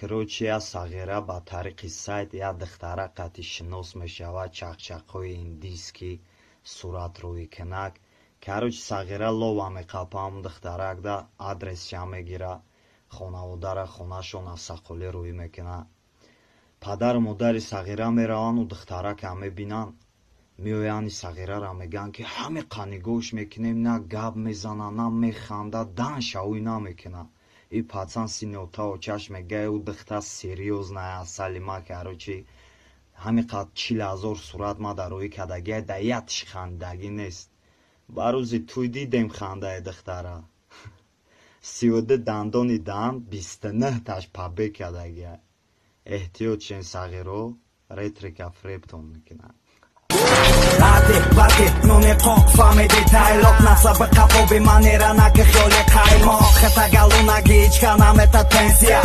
Короче, я сагира ба тариқи сайт я духтара қати шинос мешавад, чақчақҳои индийский сурат рӯй кунак. Короче, сагира лова меқапам духтарак да адресша мегира, хонаводара хонашон афсақолӣ рӯй мекуна. Падару модари сагира меравану духтарака мебинан, меояни сагирара меган ки ҳаме қанигош мекунем, на гап мезана, на механда, даншавуй намекуна. И пацан синота очаш мегае у духтар серьёзная салима. Короче, ҳами қад 40,000 сурат ма дар рӯи кадагия да ятш хандагӣ нест. Ба рӯзи туй дидем хандаи духтара 32 дандони дан, 29 таш пабе кадагия. Эҳтиёт чен сагиро ретрика фрептон мекунад. Лати, ну не пок фамиди тайлок, насаб қабоби манера наки хёли қаймок, хета галуна гичка намета пенсия,